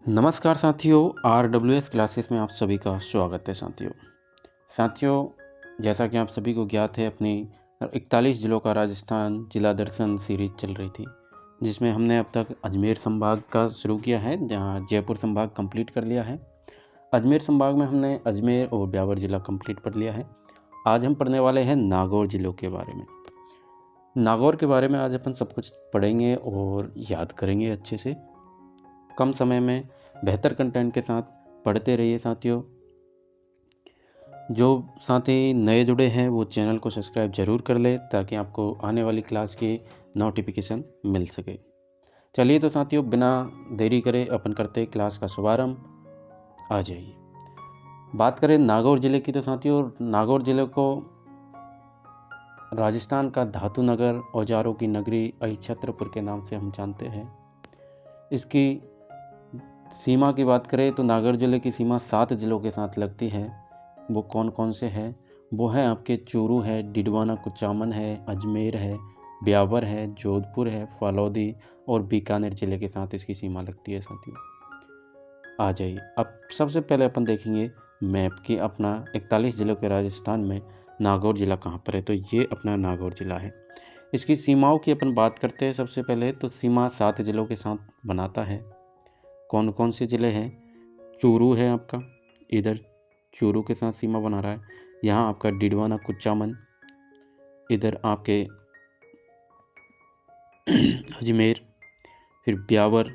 नमस्कार साथियों, RWS classes में आप सभी का स्वागत है। साथियों, जैसा कि आप सभी को ज्ञात है, अपनी 41 जिलों का राजस्थान जिला दर्शन सीरीज चल रही थी, जिसमें हमने अब तक अजमेर संभाग का शुरू किया है, जहां जयपुर संभाग कंप्लीट कर लिया है। अजमेर संभाग में हमने अजमेर और ब्यावर जिला कंप्लीट कर लिया है। आज हम पढ़ने वाले हैं नागौर जिलों के बारे में। नागौर के बारे में आज अपन सब कुछ पढ़ेंगे और याद करेंगे अच्छे से, कम समय में बेहतर कंटेंट के साथ। पढ़ते रहिए साथियों। जो साथी नए जुड़े हैं वो चैनल को सब्सक्राइब जरूर कर ले, ताकि आपको आने वाली क्लास की नोटिफिकेशन मिल सके। चलिए तो साथियों, बिना देरी करे अपन करते क्लास का शुभारंभ। आ जाइए। बात करें नागौर ज़िले की तो साथियों, नागौर ज़िले को राजस्थान का धातु नगर, औजारों की नगरी, अहिछत्रपुर के नाम से हम जानते हैं। इसकी सीमा की बात करें तो नागौर जिले की सीमा 7 जिलों के साथ लगती है। वो कौन कौन से हैं? वो हैं आपके चूरू है, डिडवाना कुचामन है, अजमेर है, ब्यावर है, जोधपुर है, फलौदी और बीकानेर जिले के साथ इसकी सीमा लगती है साथियों। आ जाइए, अब सबसे पहले अपन देखेंगे मैप की अपना 41 जिलों के राजस्थान में नागौर जिला कहाँ पर है। तो ये अपना नागौर जिला है। इसकी सीमाओं की अपन बात करते हैं। सबसे पहले तो सीमा 7 जिलों के साथ बनाता है। कौन कौन से ज़िले हैं? चूरू है आपका, इधर चूरू के साथ सीमा बना रहा है। यहाँ आपका डिडवाना कुचामन, इधर आपके अजमेर, फिर ब्यावर,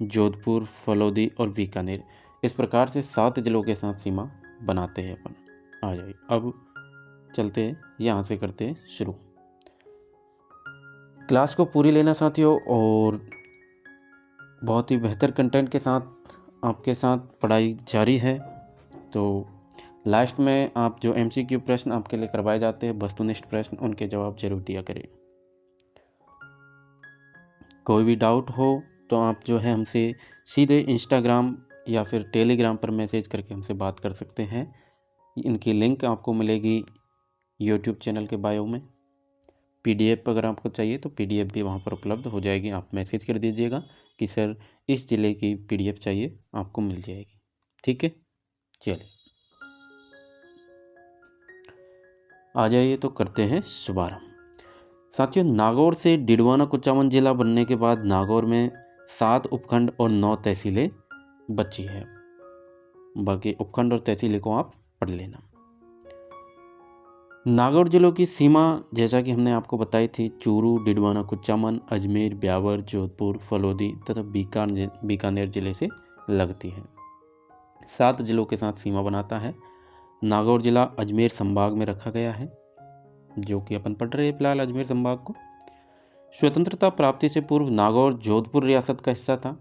जोधपुर, फलौदी और बीकानेर। इस प्रकार से 7 जिलों के साथ सीमा बनाते हैं अपन। आ जाइए, अब चलते हैं, यहाँ से करते हैं शुरू। क्लास को पूरी लेना साथियों, और बहुत ही बेहतर कंटेंट के साथ आपके साथ पढ़ाई जारी है। तो लास्ट में आप जो MCQ प्रश्न आपके लिए करवाए जाते हैं, वस्तुनिष्ठ प्रश्न, उनके जवाब जरूर दिया करें। कोई भी डाउट हो तो आप जो है हमसे सीधे इंस्टाग्राम या फिर टेलीग्राम पर मैसेज करके हमसे बात कर सकते हैं। इनकी लिंक आपको मिलेगी यूट्यूब चैनल के बायो में। PDF अगर आपको चाहिए तो PDF भी वहाँ पर उपलब्ध हो जाएगी। आप मैसेज कर दीजिएगा कि सर इस ज़िले की PDF चाहिए, आपको मिल जाएगी। ठीक है, चलिए आ जाइए, तो करते हैं शुभारंभ। साथियों, नागौर से डिडवाना कुचामन जिला बनने के बाद नागौर में 7 उपखंड और 9 तहसीलें बची है। बाकी उपखंड और तहसीलें को आप पढ़ लेना। नागौर जिलों की सीमा जैसा कि हमने आपको बताई थी, चूरू, डिडवाना कुचामन, अजमेर, ब्यावर, जोधपुर, फलौदी तथा बीकानेर जिले से लगती है। 7 जिलों के साथ सीमा बनाता है। नागौर जिला अजमेर संभाग में रखा गया है, जो कि अपन पढ़ रहे हैं फिलहाल अजमेर संभाग को। स्वतंत्रता प्राप्ति से पूर्व नागौर जोधपुर रियासत का हिस्सा था।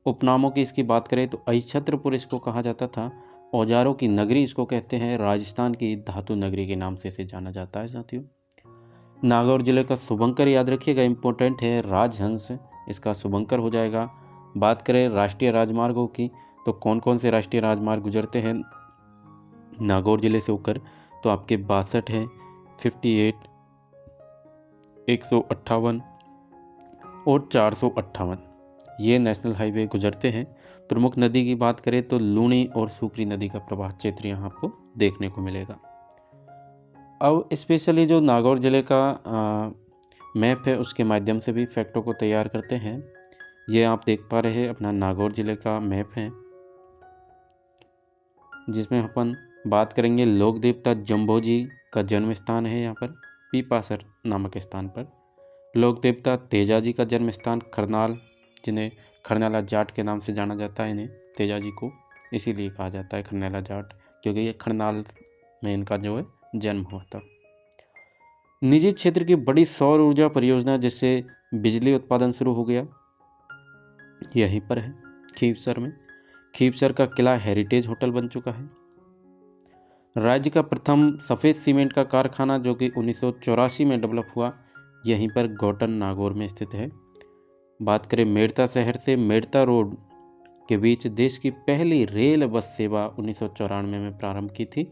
उपनामों की इसकी बात करें तो अहिछत्रपुर इसको कहा जाता था। औजारों की नगरी इसको कहते हैं। राजस्थान की धातु नगरी के नाम से इसे जाना जाता है साथियों। नागौर जिले का शुभंकर याद रखिएगा, इंपॉर्टेंट है, राजहंस इसका शुभंकर हो जाएगा। बात करें राष्ट्रीय राजमार्गों की, तो कौन कौन से राष्ट्रीय राजमार्ग गुजरते हैं नागौर जिले से होकर? तो आपके 62 है, 58, 158 और 458, ये नेशनल हाईवे गुजरते हैं। प्रमुख नदी की बात करें तो लूणी और सूकरी नदी का प्रवाह क्षेत्र यहाँ आपको देखने को मिलेगा। अब स्पेशली जो नागौर जिले का मैप है, उसके माध्यम से भी फैक्टों को तैयार करते हैं। ये आप देख पा रहे हैं अपना नागौर जिले का मैप है, जिसमें अपन बात करेंगे लोक देवता जम्भोजी का जन्म स्थान है यहाँ पर पीपासर नामक स्थान पर। लोक देवता तेजाजी का जन्म स्थान खरनाल, जिन्हें खरनाला जाट के नाम से जाना जाता है। इन्हें तेजाजी को इसीलिए कहा जाता है खरनाला जाट, क्योंकि ये खरनाल में इनका जो है जन्म हुआ था। निजी क्षेत्र की बड़ी सौर ऊर्जा परियोजना जिससे बिजली उत्पादन शुरू हो गया, यहीं पर है खीवसर में। खीवसर का किला हेरिटेज होटल बन चुका है। राज्य का प्रथम सफ़ेद सीमेंट का कारखाना जो कि 1984 में डेवलप हुआ, यहीं पर गौटन नागौर में स्थित है। बात करें मेड़ता शहर से मेड़ता रोड के बीच देश की पहली रेल बस सेवा 1994 में प्रारंभ की थी।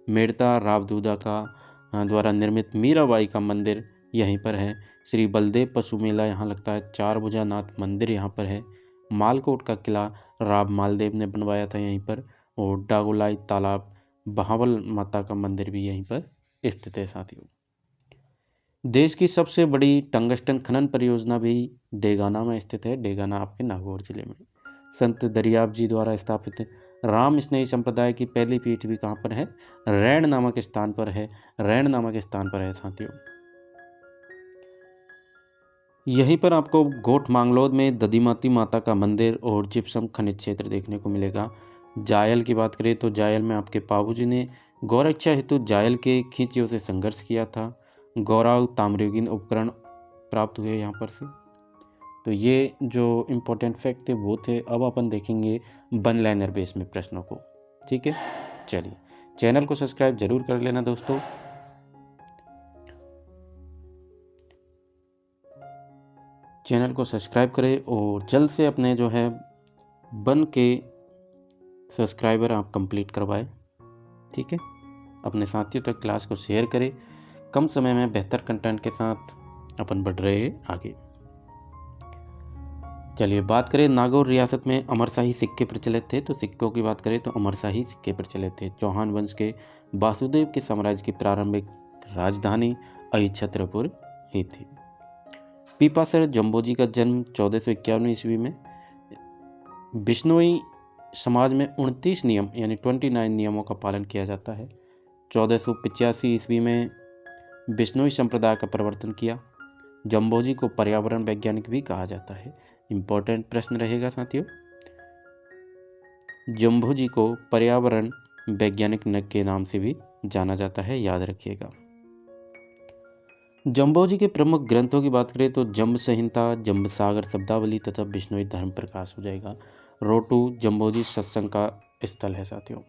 मेड़ता रावदूदा का द्वारा निर्मित मीराबाई का मंदिर यहीं पर है। श्री बलदेव पशु मेला यहाँ लगता है। चार भुजा नाथ मंदिर यहाँ पर है। मालकोट का किला राव मालदेव ने बनवाया था यहीं पर, और डागोलाई तालाब बहावल माता का मंदिर भी यहीं पर स्थित है साथियों। देश की सबसे बड़ी टंगस्टन खनन परियोजना भी डेगाना में स्थित है, डेगाना आपके नागौर जिले में। संत दरियाब जी द्वारा स्थापित राम स्नेही संप्रदाय की पहली पीठ भी कहाँ पर है? रैण नामक स्थान पर है, रैण नामक स्थान पर है साथियों। यहीं पर आपको गोठ मांगलोद में दधिमाती माता का मंदिर और जिप्सम खनिज क्षेत्र देखने को मिलेगा। जायल की बात करें तो जायल में आपके पाबूजी ने गौरक्षा हेतु जायल के खींचियों से संघर्ष किया था। गौराव ताम्रयुगीन उपकरण प्राप्त हुए यहाँ पर से। तो ये जो इम्पोर्टेंट फैक्ट थे वो थे। अब अपन देखेंगे वन लाइनर बेस में प्रश्नों को, ठीक है। चलिए, चैनल को सब्सक्राइब जरूर कर लेना दोस्तों। चैनल को सब्सक्राइब करें और जल्द से अपने जो है वन के सब्सक्राइबर आप कंप्लीट करवाएं, ठीक है। अपने साथियों तक क्लास को शेयर करें। कम समय में बेहतर कंटेंट के साथ अपन बढ़ रहे हैं आगे। चलिए बात करें, नागौर रियासत में अमरशाही सिक्के प्रचलित थे। तो सिक्कों की बात करें तो अमरशाही सिक्के प्रचलित थे। चौहान वंश के वासुदेव के साम्राज्य की प्रारंभिक राजधानी अहिच्छत्रपुर ही थी। पीपासर जम्बोजी का जन्म 1451 ईस्वी में। बिश्नोई समाज में 29 नियम यानी 29 नियमों का पालन किया जाता है। 1485 ईस्वी में बिश्नोई संप्रदाय का प्रवर्तन किया। जम्बोजी को पर्यावरण वैज्ञानिक भी कहा जाता है। इंपॉर्टेंट प्रश्न रहेगा साथियों। जम्बोजी को पर्यावरण वैज्ञानिक के नाम से भी जाना जाता है, याद रखिएगा। जम्बोजी के प्रमुख ग्रंथों की बात करें तो जम्ब संहिता, जम्ब सागर शब्दावली तथा बिश्नोई धर्म प्रकाश हो जाएगा। रोटू जम्बोजी सत्संग का स्थल है साथियों।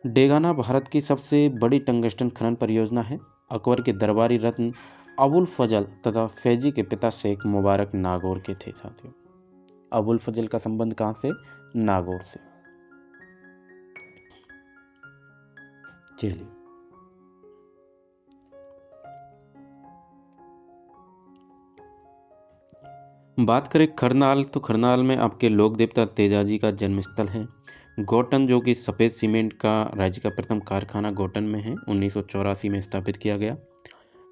डेगाना भारत की सबसे बड़ी टंगस्टन खनन परियोजना है। अकबर के दरबारी रत्न अबुल फजल तथा फैजी के पिता शेख मुबारक नागौर के थे साथियों। अबुल फजल का संबंध कहाँ से? नागौर से। चलिए, बात करें खरनाल, तो खरनाल में आपके लोक देवता तेजाजी का जन्म स्थल है। गोटन जो कि सफ़ेद सीमेंट का राज्य का प्रथम कारखाना गोटन में है, 1984 में स्थापित किया गया।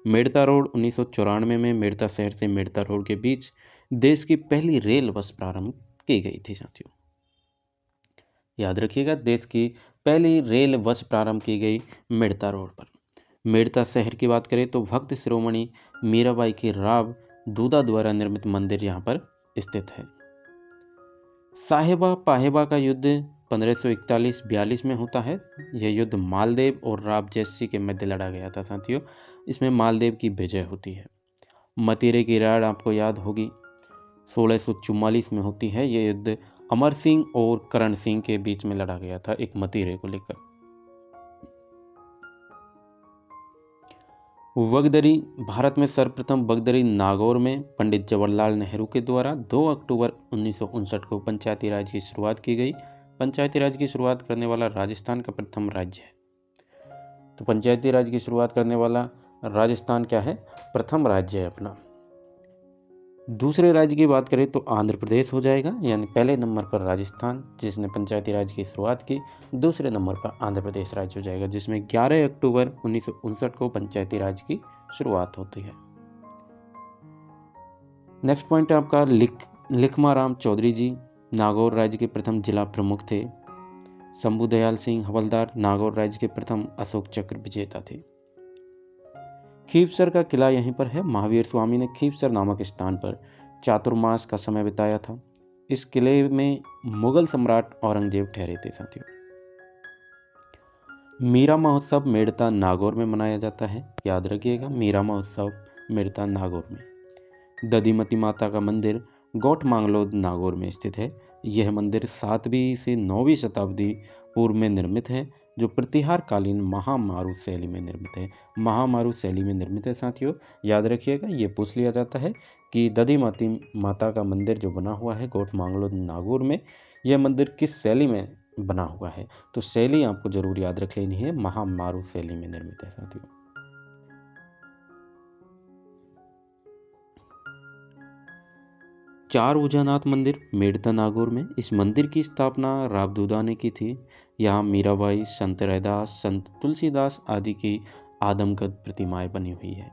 मेड़ता रोड 1994 में मेड़ता शहर से मेड़ता रोड के बीच देश की पहली रेल बस प्रारंभ की गई थी साथियों। याद रखिएगा, देश की पहली रेल बस प्रारंभ की गई मेड़ता रोड पर। मेड़ता शहर की बात करें तो भक्त शिरोमणि मीराबाई के राव दूधा द्वारा निर्मित मंदिर यहाँ पर स्थित है। साहेबा पाहेबा का युद्ध 1541-42 में होता है। यह युद्ध मालदेव और राव जयसी के मध्य लड़ा गया था साथियों। इसमें मालदेव की विजय होती है। मतीरे की राड़ आपको याद होगी, 1644 में होती है। यह युद्ध अमर सिंह और करण सिंह के बीच में लड़ा गया था, एक मतीरे को लेकर। वगदरी, भारत में सर्वप्रथम वगदरी नागौर में पंडित जवाहरलाल नेहरू के द्वारा 2 अक्टूबर 1959 को पंचायती राज की शुरुआत की गई। पंचायती राज की शुरुआत करने वाला राजस्थान का प्रथम राज्य है। तो पंचायती राज की शुरुआत करने वाला राजस्थान क्या है? प्रथम राज्य है अपना। दूसरे राज्य की बात करें तो आंध्र प्रदेश हो जाएगा, यानी पहले नंबर पर राजस्थान जिसने पंचायती राज की शुरुआत की, दूसरे नंबर पर आंध्र प्रदेश राज्य हो जाएगा जिसमें 11 अक्टूबर 1959 को पंचायती राज की शुरुआत होती है। नेक्स्ट पॉइंट है आपका लिखमाराम चौधरी जी, नागौर राज्य के प्रथम जिला प्रमुख थे। शंभू दयाल सिंह हवलदार नागौर राज्य के प्रथम अशोक चक्र विजेता थे। खीवसर का किला यहीं पर है। महावीर स्वामी ने खीवसर नामक स्थान पर चातुर्मास का समय बिताया था। इस किले में मुगल सम्राट औरंगजेब ठहरे थे साथियों। मीरा महोत्सव मेड़ता नागौर में मनाया जाता है, याद रखिएगा, मीरा महोत्सव मेड़ता नागौर में। दधिमती माता का मंदिर गोठ मांगलोद नागौर में स्थित है। यह मंदिर 7वीं से 9वीं शताब्दी पूर्व में निर्मित है, जो प्रतिहार कालीन महामारू शैली में निर्मित है। महामारू शैली में निर्मित है साथियों, याद रखिएगा। ये पूछ लिया जाता है कि दधिमती माता का मंदिर जो बना हुआ है गोठ मांगलोद नागौर में, यह मंदिर किस शैली में बना हुआ है? तो शैली आपको जरूर याद रख लेनी है, महामारू शैली में निर्मित है साथियों। चार भुजानाथ मंदिर मेड़ता नागौर में। इस मंदिर की स्थापना राबदूदा ने की थी। यहाँ मीराबाई, संत रैदास, संत तुलसीदास आदि की आदमकद प्रतिमाएं बनी हुई है।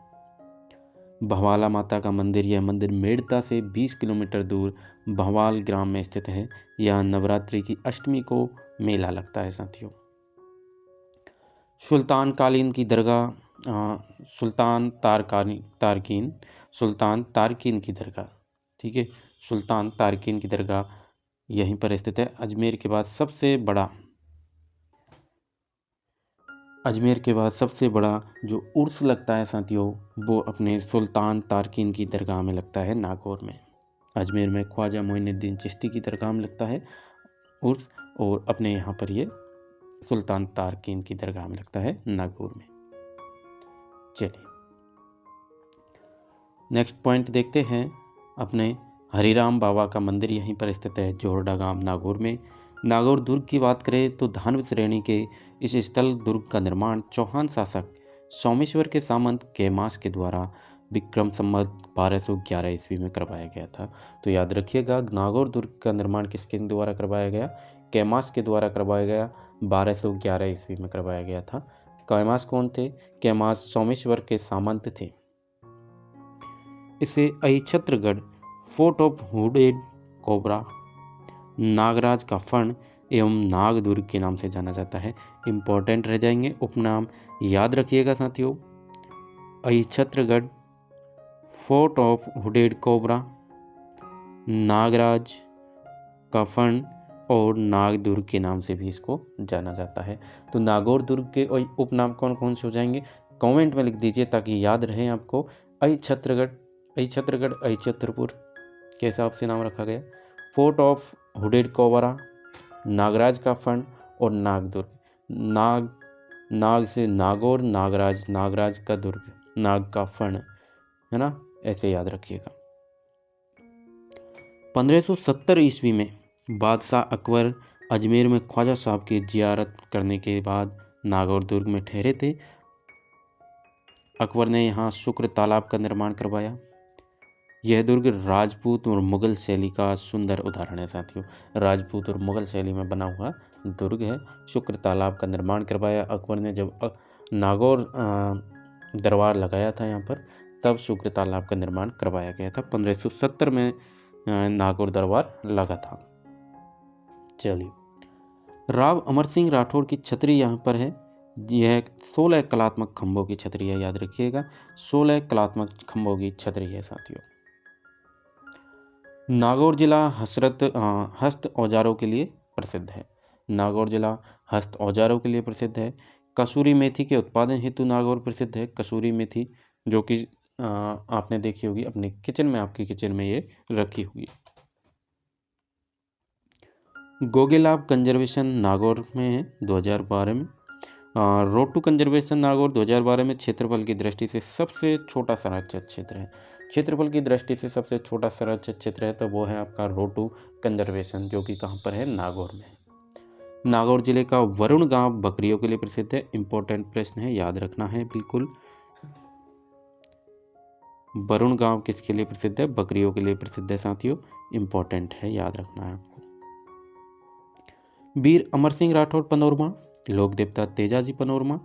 भवाला माता का मंदिर, यह मंदिर मेड़ता से 20 किलोमीटर दूर भवाल ग्राम में स्थित है। यहाँ नवरात्रि की अष्टमी को मेला लगता है साथियों। सुल्तान कालीन की दरगाह, सुल्तान तारकीन की दरगाह, ठीक है, सुल्तान तारकीन की दरगाह यहीं पर स्थित है। अजमेर के बाद सबसे बड़ा जो उर्स लगता है साथियों, वो अपने सुल्तान तारकीन की दरगाह में लगता है नागौर में। अजमेर में ख्वाजा मोइनुद्दीन चिश्ती की दरगाह में लगता है उर्स, और अपने यहाँ पर ये सुल्तान तारकीन की दरगाह में लगता है नागौर में। चलिए नेक्स्ट पॉइंट देखते हैं। अपने हरिराम बाबा का मंदिर यहीं पर स्थित है, जोहरडा गांव नागौर में। नागौर दुर्ग की बात करें तो धानव श्रेणी के इस स्थल दुर्ग का निर्माण चौहान शासक सोमेश्वर के सामंत कैमास के द्वारा विक्रम संवत 1211 ईस्वी में करवाया गया था। तो याद रखिएगा, नागौर दुर्ग का निर्माण किसके द्वारा करवाया गया? कैमास के द्वारा करवाया गया, 1211 ईस्वी में करवाया गया था। कैमास कौन थे? कैमास सोमेश्वर के सामंत थे। इसे Ahichhatragarh, fort of hooded cobra, Nagraj का फण एवं नागदुर्ग के नाम से जाना जाता है। इम्पोर्टेंट रह जाएंगे उपनाम, याद रखिएगा साथियों। Ahichhatragarh, fort of hooded cobra, Nagraj का फण और नागदुर्ग के नाम से भी इसको जाना जाता है। तो नागौर दुर्ग के उपनाम कौन कौन से हो जाएंगे? कमेंट में लिख दीजिए ताकि याद रहे आपको। अहिछत्रगढ़, अहिछत्रपुर के हिसाब से नाम रखा गया, fort of hooded cobra, Nagraj का फण और नागदुर्ग। नाग से नागौर, नागराज का दुर्ग, नाग का फण, है ना, ऐसे याद रखिएगा। 1570 ईस्वी में बादशाह अकबर अजमेर में ख्वाजा साहब की जियारत करने के बाद नागौर दुर्ग में ठहरे थे। अकबर ने यहाँ शुक्र तालाब का निर्माण करवाया। यह दुर्ग राजपूत और मुगल शैली का सुंदर उदाहरण है साथियों। राजपूत और मुगल शैली में बना हुआ दुर्ग है। शुक्र तालाब का निर्माण करवाया अकबर ने। जब नागौर दरबार लगाया था यहाँ पर, तब शुक्र तालाब का निर्माण करवाया गया था। 1570 में नागौर दरबार लगा था। चलिए, राव अमर सिंह राठौर की छतरी यहाँ पर है। यह 16 कलात्मक खंभों की छतरी है, याद रखिएगा, 16 कलात्मक खंभों की छतरी है साथियों। नागौर जिला हस्त औजारों के लिए प्रसिद्ध है। नागौर जिला हस्त औजारों के लिए प्रसिद्ध है। कसूरी मेथी के उत्पादन हेतु नागौर प्रसिद्ध है। कसूरी मेथी जो कि आपने देखी होगी अपने किचन में, आपकी किचन में ये रखी हुई। गोगेलाब कंजर्वेशन नागौर में है 2012 में। रोड टू कंजर्वेशन नागौर 2012 में क्षेत्रफल की दृष्टि से सबसे छोटा संरक्षित क्षेत्र है। क्षेत्रफल की दृष्टि से सबसे छोटा संरक्षित क्षेत्र है तो वो है आपका रोड टू कंजर्वेशन, जो कि कहाँ पर है? नागौर में। नागौर जिले का वरुण गांव बकरियों के लिए प्रसिद्ध है। इंपॉर्टेंट प्रश्न है, याद रखना है बिल्कुल। वरुण गांव किसके लिए प्रसिद्ध है? बकरियों के लिए प्रसिद्ध है साथियों। इंपॉर्टेंट है, याद रखना है आपको। वीर अमर सिंह राठौर पनोरमा, लोक देवता तेजाजी पनोरमा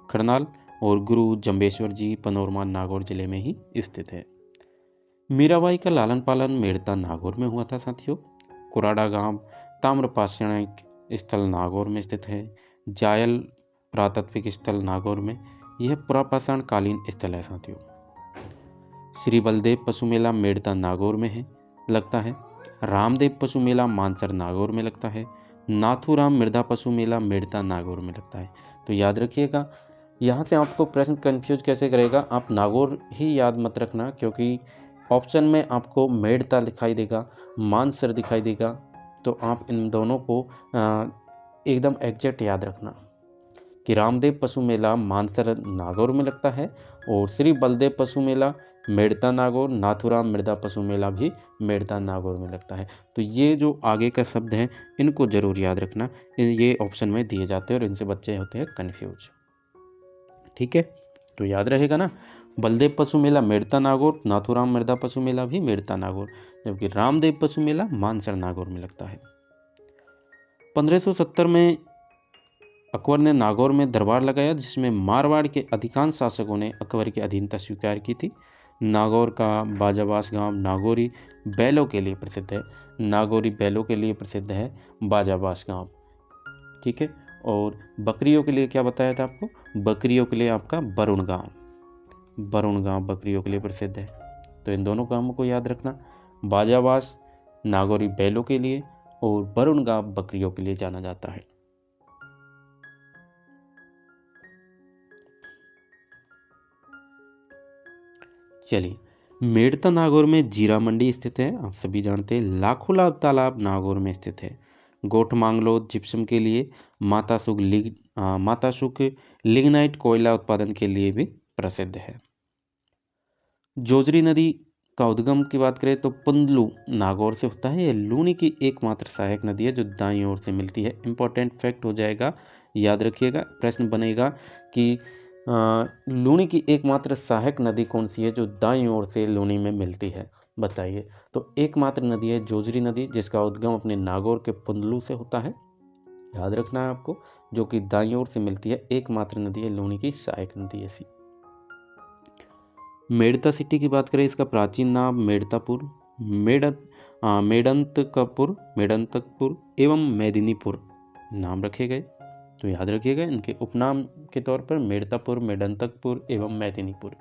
खरनाल और गुरु जम्बेश्वर जी पनोरमा नागौर जिले में ही स्थित है। मीराबाई का लालन पालन मेड़ता नागौर में हुआ था साथियों। कुराड़ा गांव ताम्रपाषाणिक स्थल नागौर में स्थित है। जायल पुरातात्विक स्थल नागौर में, यह पुरापाषाण कालीन स्थल है साथियों। श्री बलदेव पशु मेला मेड़ता नागौर में है, लगता है। रामदेव पशु मेला मानसर नागौर में लगता है। नाथूराम मृदा पशु मेला मेड़ता नागौर में लगता है। तो याद रखिएगा, यहाँ से आपको प्रश्न कंफ्यूज कैसे करेगा, आप नागौर ही याद मत रखना, क्योंकि ऑप्शन में आपको मेड़ता दिखाई देगा, मानसर दिखाई देगा, तो आप इन दोनों को एकदम एग्जैक्ट याद रखना कि रामदेव पशु मेला मानसर नागौर में लगता है और श्री बलदेव पशु मेला मेड़ता नागौर, नाथूराम मृदा पशु मेला भी मेड़ता नागौर में लगता है। तो ये जो आगे का शब्द है इनको जरूर याद रखना, ये ऑप्शन में दिए जाते हैं और इनसे बच्चे होते हैं कन्फ्यूज। ठीक है, तो याद रहेगा ना। बलदेव पशु मेला मेड़ता नागौर, नाथूराम मृदा पशु मेला भी मेड़ता नागौर, जबकि रामदेव पशु मेला मानसर नागौर में लगता है। 1570 में अकबर ने नागौर में दरबार लगाया, जिसमें मारवाड़ के अधिकांश शासकों ने अकबर की अधीनता स्वीकार की थी। नागौर का बाजाबास गांव नागौरी बैलों के लिए प्रसिद्ध है। नागौरी बैलों के लिए प्रसिद्ध है बाजाबास गांव, ठीक है। और बकरियों के लिए क्या बताया था आपको? बकरियों के लिए आपका वरुण गांव बकरियों के लिए प्रसिद्ध है। तो इन दोनों गांवों को याद रखना, बाजाबास नागौरी बैलों के लिए और वरुण गांव बकरियों के लिए जाना जाता है। चलिए, मेड़ता नागौर में जीरा मंडी स्थित है, आप सभी जानते हैं। लाखों लाभ तालाब नागौर में स्थित है। गोठ मांगलोद जिप्सम के लिए, माता सुख लिग्नाइट कोयला उत्पादन के लिए भी प्रसिद्ध है। जोजरी नदी का उद्गम की बात करें तो पुंदलू नागौर से होता है। यह लूनी की एकमात्र सहायक नदी है जो दाईं ओर से मिलती है। इंपॉर्टेंट फैक्ट हो जाएगा, याद रखिएगा। प्रश्न बनेगा कि लूनी की एकमात्र सहायक नदी कौन सी है जो दाईं ओर से लूनी में मिलती है, बताइए। तो एकमात्र नदी है जोजरी नदी, जिसका उद्गम अपने नागौर के पुंदलू से होता है, याद रखना है आपको, जो कि दाईं ओर से मिलती है। एकमात्र नदी है लूनी की सहायक नदी ऐसी। मेड़ता सिटी की बात करें, इसका प्राचीन नाम मेड़तापुर, मेड़ंतकपुर एवं मेदिनीपुर नाम रखे गए। तो याद रखिएगा, इनके उपनाम के तौर पर मेड़तापुर, मेडंतकपुर एवं मैदिनीपुर।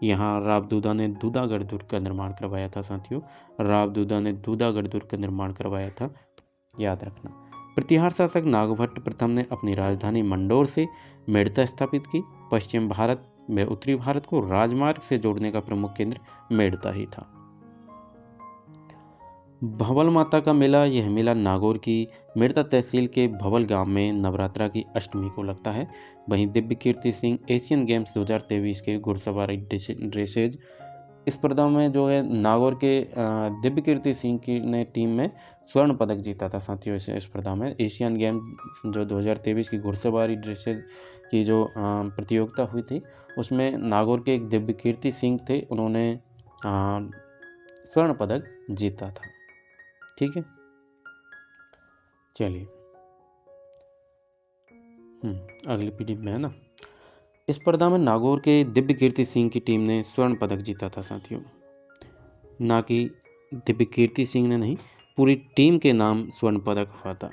यहाँ रावदूदा ने दूधागढ़ दुर्ग का निर्माण करवाया था साथियों, रावदूदा ने दूधागढ़ दुर्ग का निर्माण करवाया था, याद रखना। प्रतिहार शासक नागभट्ट प्रथम ने अपनी राजधानी मंडोर से मेड़ता स्थापित की। पश्चिम भारत में उत्तरी भारत को राजमार्ग से जोड़ने का प्रमुख केंद्र मेड़ता ही था। भंवल माता का मेला, यह मेला नागौर की मेड़ता तहसील के भंवल गांव में नवरात्रा की अष्टमी को लगता है। वहीं दिव्य कीर्ति सिंह एशियन गेम्स 2023 के घुड़सवारी ड्रेसेज स्पर्धा में जो है नागौर के दिव्य कीर्ति सिंह की ने टीम में स्वर्ण पदक जीता था साथियों। इस स्पर्धा में एशियन गेम जो 2023 की घुड़सवारी ड्रेसेज की जो प्रतियोगिता हुई थी, उसमें नागौर के एक दिव्य कीर्ति सिंह थे, उन्होंने स्वर्ण पदक जीता था, ठीक है। चलिए अगली पीढ़ी में है ना। इस स्पर्धा में नागौर के दिव्य कीर्ति सिंह की टीम ने स्वर्ण पदक जीता था साथियों, ना कि दिव्य कीर्ति सिंह ने नहीं, पूरी टीम के नाम स्वर्ण पदक हुआ था।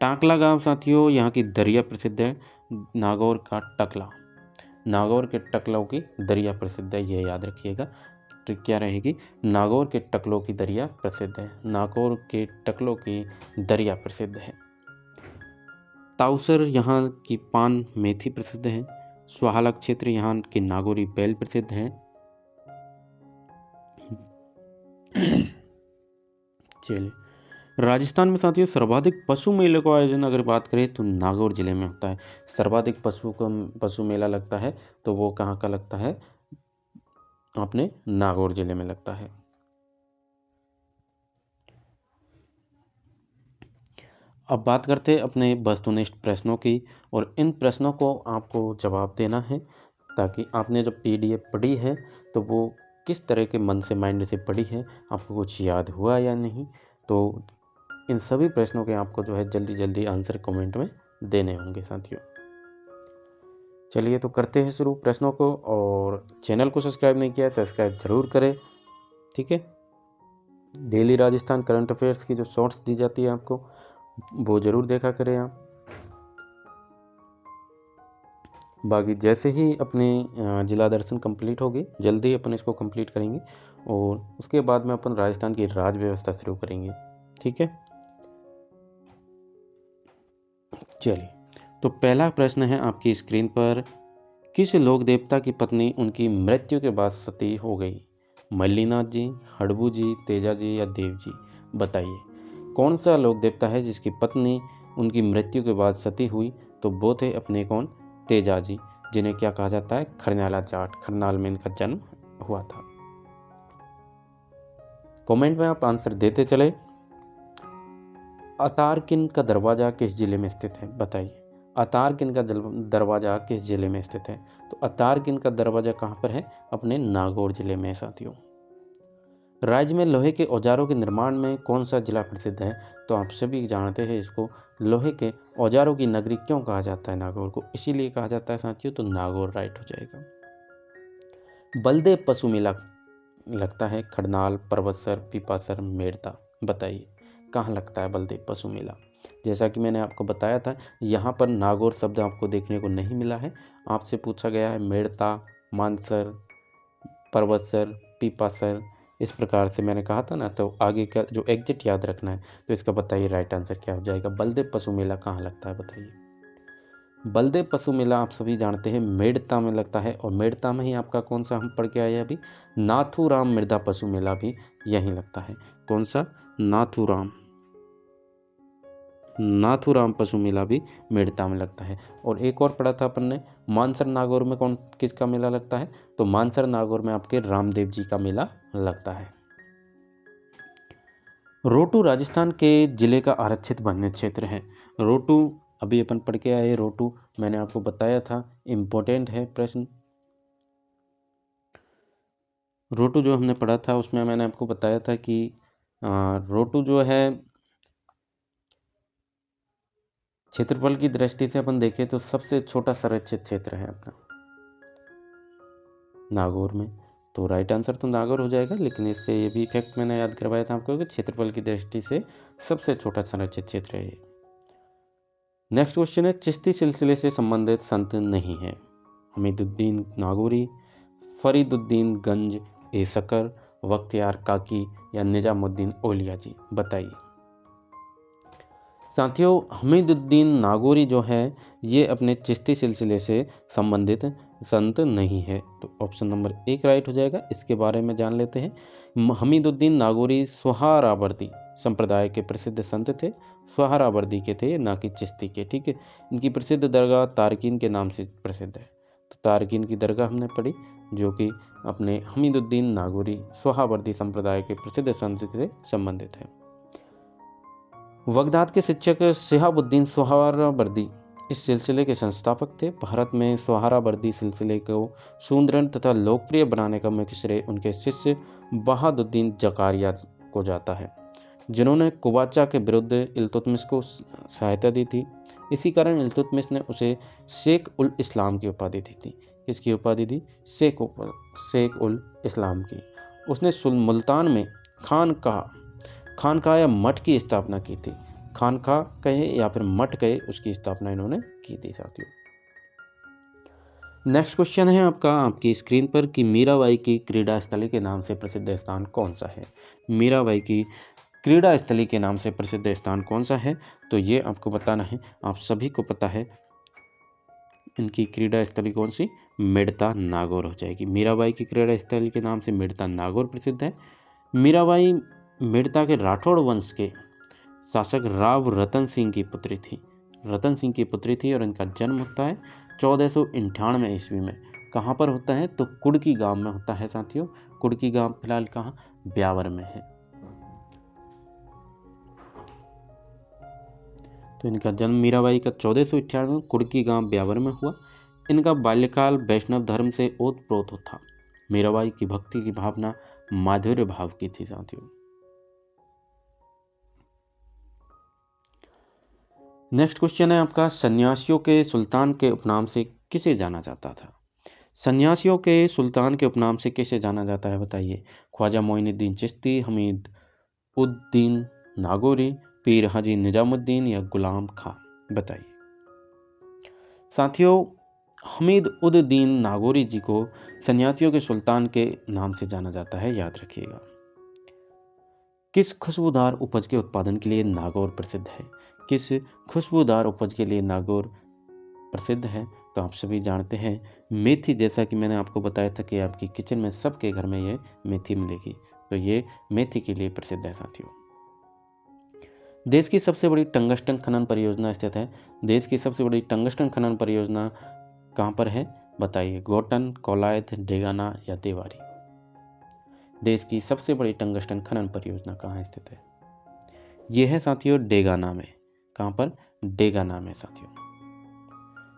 टाकला गांव साथियों, यहाँ की दरिया प्रसिद्ध है। नागौर का टकला, नागौर के टकलों की दरिया प्रसिद्ध है, यह याद रखिएगा। ट्रिक क्या रहेगी? नागौर के टकलों की दरिया प्रसिद्ध है, नागौर के टकलों की दरिया प्रसिद्ध है। ताउसर यहाँ की पान मेथी प्रसिद्ध है। स्वाहालक क्षेत्र यहाँ की नागौरी बैल प्रसिद्ध है। चलिए, राजस्थान में साथियों सर्वाधिक पशु मेले का आयोजन अगर बात करें तो नागौर जिले में होता है। सर्वाधिक पशु मेला लगता है तो वो कहाँ का लगता है? अपने नागौर जिले में लगता है। अब बात करते हैं अपने वस्तुनिष्ठ प्रश्नों की, और इन प्रश्नों को आपको जवाब देना है, ताकि आपने जब PDF पढ़ी है तो वो किस तरह के मन से, माइंड से पढ़ी है, आपको कुछ याद हुआ या नहीं। तो इन सभी प्रश्नों के आपको जो है जल्दी जल्दी आंसर कमेंट में देने होंगे साथियों। चलिए तो करते हैं शुरू प्रश्नों को, और चैनल को सब्सक्राइब नहीं किया है सब्सक्राइब जरूर करें, ठीक है। डेली राजस्थान करंट अफेयर्स की जो शॉर्ट्स दी जाती है आपको, वो जरूर देखा करें आप। बाकी जैसे ही अपनी जिला दर्शन कंप्लीट होगी, जल्दी अपन इसको कंप्लीट करेंगे, और उसके बाद में अपन राजस्थान की राज व्यवस्था शुरू करेंगे, ठीक है। चलिए, तो पहला प्रश्न है आपकी स्क्रीन पर, किस लोक देवता की पत्नी उनकी मृत्यु के बाद सती हो गई? मल्लीनाथ जी, हड़बू जी, तेजा जी या देव जी? बताइए कौन सा लोक देवता है जिसकी पत्नी उनकी मृत्यु के बाद सती हुई? तो वो थे अपने कौन? तेजा जी, जिन्हें क्या कहा जाता है? खरनाला जाट, खरनाल में इनका जन्म हुआ था। कमेंट में आप आंसर देते चले। अतारकिन का दरवाजा किस जिले में स्थित है? बताइए। अतारकिन का दरवाज़ा किस जिले में स्थित है? तो अतारकिन का दरवाज़ा कहाँ पर है? अपने नागौर जिले में साथियों। राज्य में लोहे के औजारों के निर्माण में कौन सा जिला प्रसिद्ध है? तो आप सभी जानते हैं इसको, लोहे के औजारों की नगरी क्यों कहा जाता है नागौर को? इसीलिए कहा जाता है साथियों, तो नागौर राइट हो जाएगा। बलदेव पशु मेला लगता है खरनाल, परबतसर, पीपासर, मेड़ता, बताइए कहाँ लगता है बलदेव पशु मेला? जैसा कि मैंने आपको बताया था, यहाँ पर नागौर शब्द आपको देखने को नहीं मिला है। आपसे पूछा गया है मेड़ता, मानसर, परबतसर, पीपासर, इस प्रकार से मैंने कहा था ना, तो आगे का जो एग्जिट याद रखना है। तो इसका बताइए राइट आंसर क्या हो जाएगा? बलदेव पशु मेला कहाँ लगता है बताइए? बलदेव पशु मेला आप सभी जानते हैं मेड़ता में लगता है, और मेड़ता में ही आपका कौन सा हम पढ़ के आए अभी, नाथूराम मृदा पशु मेला भी यहीं लगता है। कौन सा? नाथूराम पशु मेला भी मेड़ता में लगता है। और एक और पढ़ा था अपन ने, मानसर नागौर में किसका मेला लगता है? तो मानसर नागौर में आपके रामदेव जी का मेला लगता है। रोटू राजस्थान के जिले का आरक्षित वन्य क्षेत्र है। रोटू अभी अपन पढ़ के आए, रोटू मैंने आपको बताया था, इम्पोर्टेंट है प्रश्न। रोटू जो हमने पढ़ा था उसमें मैंने आपको बताया था कि रोटू जो है क्षेत्रफल की दृष्टि से अपन देखें तो सबसे छोटा संरक्षित क्षेत्र है अपना नागौर में। तो राइट आंसर तो नागौर हो जाएगा, लेकिन इससे ये भी फैक्ट मैंने याद करवाया था आपको कि क्षेत्रफल की दृष्टि से सबसे छोटा संरक्षित क्षेत्र है ये। नेक्स्ट क्वेश्चन है, चिश्ती सिलसिले से संबंधित संत नहीं है? हमीदुद्दीन नागौरी, फरीदुद्दीन गंज ए सकर, बख्तियार काकी या निजामुद्दीन औलिया जी, बताइए। साथियों, हमीदुद्दीन नागौरी जो है ये अपने चिश्ती सिलसिले से संबंधित संत नहीं है, तो ऑप्शन नंबर 1 राइट हो जाएगा। इसके बारे में जान लेते हैं। हमीदुद्दीन नागौरी सोहरावर्दी संप्रदाय के प्रसिद्ध संत थे, सोहरावर्दी के थे, ना कि चिश्ती के, ठीक है। इनकी प्रसिद्ध दरगाह तारकीन के नाम से प्रसिद्ध है, तो तारकीन की दरगाह हमने पढ़ी, जो कि अपने हमीदुद्दीन नागौरी सोहरावर्दी संप्रदाय के प्रसिद्ध संत से संबंधित है। बगदाद के शिक्षक शिहाबुद्दीन सोहरावर्दी इस सिलसिले के संस्थापक थे। भारत में सोहरावर्दी सिलसिले को सुदृढ़ तथा लोकप्रिय बनाने का मुख्य श्रेय उनके शिष्य बहादुद्दीन जकारिया को जाता है, जिन्होंने कुबाचा के विरुद्ध इल्तुतमिश को सहायता दी थी। इसी कारण इल्तुतमिश ने उसे शेख उल इस्लाम की उपाधि दी थी। किसकी उपाधि दी? शेख उल इस्लाम की। उसने मुल्तान में खानका या मठ की स्थापना की थी। खानका कहे या फिर मठ कहे, उसकी स्थापना इन्होंने की थी साथियों। नेक्स्ट क्वेश्चन है आपकी स्क्रीन पर कि मीराबाई की क्रीड़ा स्थली के नाम से प्रसिद्ध स्थान कौन सा है? मीराबाई की क्रीड़ा स्थली के नाम से प्रसिद्ध स्थान कौन सा है? तो ये आपको बताना है, आप सभी को पता है इनकी क्रीड़ा स्थली कौन सी? मेड़ता नागौर हो जाएगी। मीराबाई की क्रीड़ा स्थली के नाम से मेड़ता नागौर प्रसिद्ध है। मीराबाई मेड़ता के राठौड़ वंश के शासक राव रतन सिंह की पुत्री थी। और इनका जन्म होता है 1498 ईस्वी में। कहाँ पर होता है? तो कुड़की गांव में होता है साथियों। कुड़की गांव फिलहाल कहाँ? ब्यावर में है। तो इनका जन्म मीराबाई का 1498 कुड़की गांव ब्यावर में हुआ। इनका बाल्यकाल वैष्णव धर्म से ओतप्रोत था। मीराबाई की भक्ति की भावना माधुर्य भाव की थी साथियों। नेक्स्ट क्वेश्चन है आपका, सन्यासियों के सुल्तान के उपनाम से किसे जाना जाता था? सन्यासियों के सुल्तान के उपनाम से किसे जाना जाता है बताइए? ख्वाजा मोइनुद्दीन चिश्ती, हमीद उद्दीन नागौरी, पीर हाजी निजामुद्दीन या गुलाम खां, बताइए। साथियों, हमीद उद्दीन नागौरी जी को सन्यासियों के सुल्तान के नाम से जाना जाता है, याद रखिएगा। किस खुशबूदार उपज के उत्पादन के लिए नागौर प्रसिद्ध है? किस खुशबूदार उपज के लिए नागौर प्रसिद्ध है? तो आप सभी जानते हैं मेथी। जैसा कि मैंने आपको बताया था कि आपकी किचन में सबके घर में ये मेथी मिलेगी, तो ये मेथी के लिए प्रसिद्ध है साथियों। देश की सबसे बड़ी टंगस्टन खनन परियोजना स्थित है। देश की सबसे बड़ी टंगस्टन खनन परियोजना कहाँ पर है बताइए? गोटन, कोलायत, डेगाना या देवारी। देश की सबसे बड़ी टंगस्टन खनन परियोजना कहाँ स्थित है? यह है साथियों डेगाना में। कहाँ पर? डेगाना में साथियों।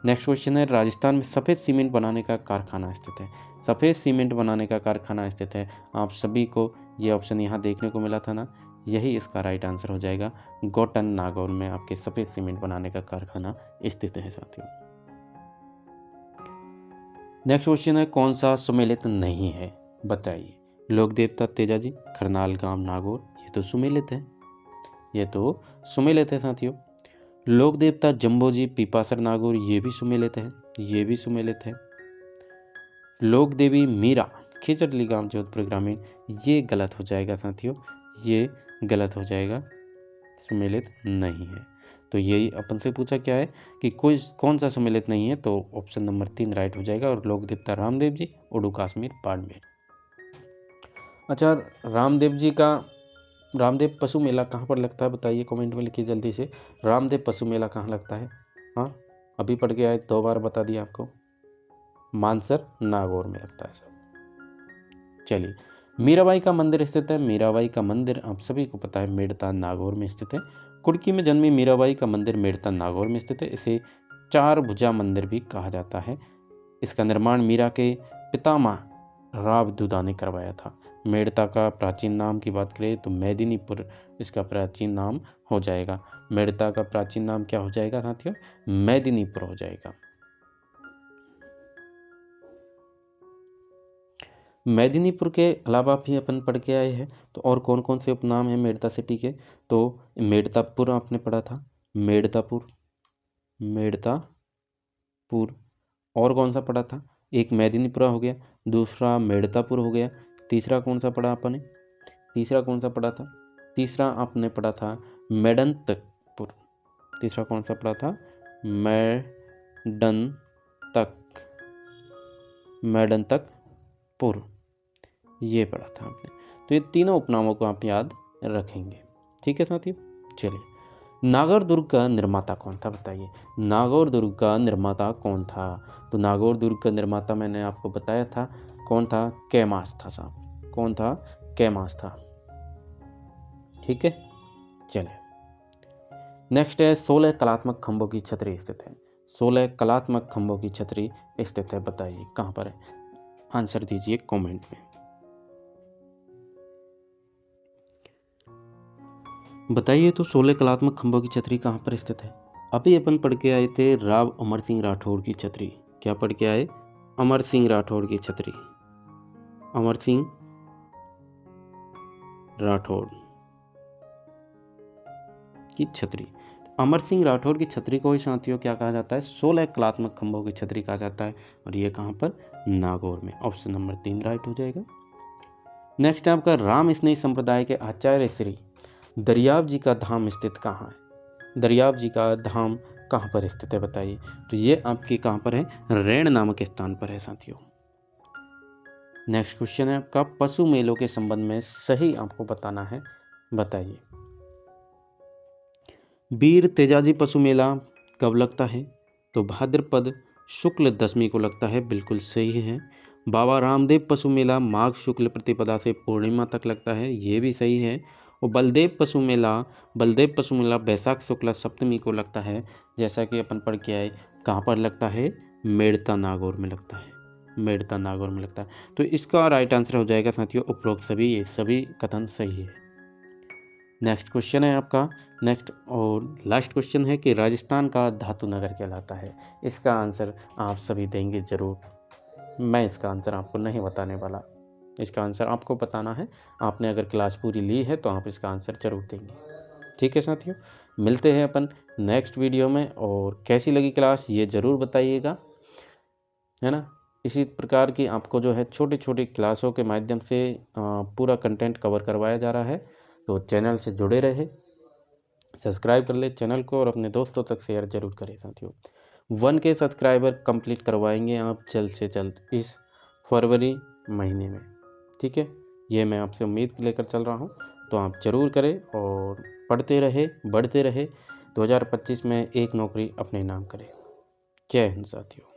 नेक्स्ट क्वेश्चन है, राजस्थान में सफ़ेद सीमेंट बनाने का कारखाना स्थित है। सफ़ेद सीमेंट बनाने का कारखाना स्थित है, आप सभी को ये ऑप्शन यहाँ देखने को मिला था ना, यही इसका राइट आंसर हो जाएगा। गोटन नागौर में आपके सफ़ेद सीमेंट बनाने का कारखाना स्थित है साथियों। नेक्स्ट क्वेश्चन है, कौन सा सुमेलित नहीं है, बताइए। लोक देवता तेजाजी, खरनाल गांव नागौर, ये तो सुमेलित है, ये तो सुमेलित है साथियों। लोक देवता जम्बोजी पीपासर नागौर, ये भी सुमेलित है, ये भी सुमेलित है। लोक देवी मीरा खिचड़ली गांव जोधपुर ग्रामीण, ये गलत हो जाएगा साथियों, ये गलत हो जाएगा, सुमेलित नहीं है। तो यही अपन से पूछा क्या है कि कोई कौन सा सुमेलित नहीं है, तो ऑप्शन नंबर 3 राइट हो जाएगा। और लोक देवता रामदेव जी, उड़ू काश्मीर बाड़मेर। अच्छा, रामदेव पशु मेला कहाँ पर लगता है, बताइए कमेंट में लिखिए जल्दी से। रामदेव पशु मेला कहाँ लगता है? हाँ, अभी पढ़ के आए, 2 बार बता दिया आपको। मानसर नागौर में लगता है सब। चलिए, मीराबाई का मंदिर स्थित है। मीराबाई का मंदिर आप सभी को पता है मेड़ता नागौर में स्थित है। कुड़की में जन्मी मीराबाई का मंदिर मेड़ता नागौर में स्थित है। इसे 4 भुजा मंदिर भी कहा जाता है। इसका निर्माण मीरा के पितामह राव दुदा ने करवाया था। मेड़ता का प्राचीन नाम की बात करें तो मेदिनीपुर इसका प्राचीन नाम हो जाएगा। मेड़ता का प्राचीन नाम क्या हो जाएगा साथियों? मेदिनीपुर हो जाएगा। मेदिनीपुर के अलावा भी अपन पढ़ के आए हैं, तो और कौन कौन से उपनाम हैं मेड़ता सिटी के? तो मेड़तापुर आपने पढ़ा था, मेड़तापुर, और कौन सा पढ़ा था? एक मेदिनीपुरा हो गया, दूसरा मेड़तापुर हो गया, तीसरा कौन सा पढ़ा आपने? तीसरा कौन सा पढ़ा था? तीसरा आपने पढ़ा था मेडंतकपुर। तीसरा कौन सा पढ़ा था? मेडंतकपुर, ये पढ़ा था आपने। तो ये तीनों उपनामों को आप याद रखेंगे, ठीक है साथियों। चलिए, नागौर दुर्ग का निर्माता कौन था, बताइए। नागौर दुर्ग का निर्माता कौन था? तो नागौर दुर्ग का निर्माता मैंने आपको बताया था, कौन था? कैमास था साहब। कौन था? कैमास था, ठीक है। चलिए, नेक्स्ट है, 16 कलात्मक खंभों की छतरी स्थित है। 16 कलात्मक खंभों की छतरी स्थित है, बताइए कहाँ पर है? आंसर दीजिए कमेंट में। बताइए तो 16 कलात्मक खंभों की छतरी कहाँ पर स्थित है? अभी अपन पढ़ के आए थे राव अमर सिंह राठौड़ की छतरी। क्या पढ़ के आए? अमर सिंह राठौड़ की छतरी, अमर सिंह राठौड़ की छतरी। अमर सिंह राठौड़ की छतरी को ही साथियों क्या कहा जाता है? 16 कलात्मक खंभों की छतरी कहा जाता है, और ये कहाँ पर? नागौर में। ऑप्शन नंबर 3 राइट हो जाएगा। नेक्स्ट है आपका, राम स्नेही संप्रदाय के आचार्य श्री दरियाव जी का धाम स्थित कहाँ है? दरियाव जी का धाम कहाँ पर स्थित है, बताइए। तो ये आपके कहाँ पर है? रैण नामक स्थान पर है साथियों। नेक्स्ट क्वेश्चन है आपका, पशु मेलों के संबंध में सही आपको बताना है, बताइए। वीर तेजाजी पशु मेला कब लगता है? तो भाद्रपद शुक्ल दशमी को लगता है, बिल्कुल सही है। बाबा रामदेव पशु मेला माघ शुक्ल प्रतिपदा से पूर्णिमा तक लगता है, ये भी सही है। और बलदेव पशु मेला बैसाख शुक्ला सप्तमी को लगता है, जैसा कि अपन पढ़ के आए। कहाँ पर लगता है? मेड़ता नागौर में लगता है, मेड़ता नागौर में लगता है। तो इसका राइट आंसर हो जाएगा साथियों उपरोक्त सभी, ये सभी कथन सही है। नेक्स्ट क्वेश्चन है आपका, नेक्स्ट और लास्ट क्वेश्चन है कि राजस्थान का धातु नगर कहलाता है। इसका आंसर आप सभी देंगे जरूर, मैं इसका आंसर आपको नहीं बताने वाला, इसका आंसर आपको बताना है। आपने अगर क्लास पूरी ली है तो आप इसका आंसर जरूर देंगे, ठीक है साथियों। मिलते हैं अपन नेक्स्ट वीडियो में, और कैसी लगी क्लास ये ज़रूर बताइएगा, है ना। इसी प्रकार की आपको जो है छोटी छोटी क्लासों के माध्यम से पूरा कंटेंट कवर करवाया जा रहा है, तो चैनल से जुड़े रहे, सब्सक्राइब कर ले चैनल को, और अपने दोस्तों तक शेयर जरूर करें साथियों। 1K सब्सक्राइबर कंप्लीट करवाएंगे आप जल्द से जल्द इस फरवरी महीने में, ठीक है। ये मैं आपसे उम्मीद लेकर चल रहा हूँ, तो आप ज़रूर करें और पढ़ते रहे, बढ़ते रहे, 2025 में एक नौकरी अपने नाम करें। जय हिंद साथियों।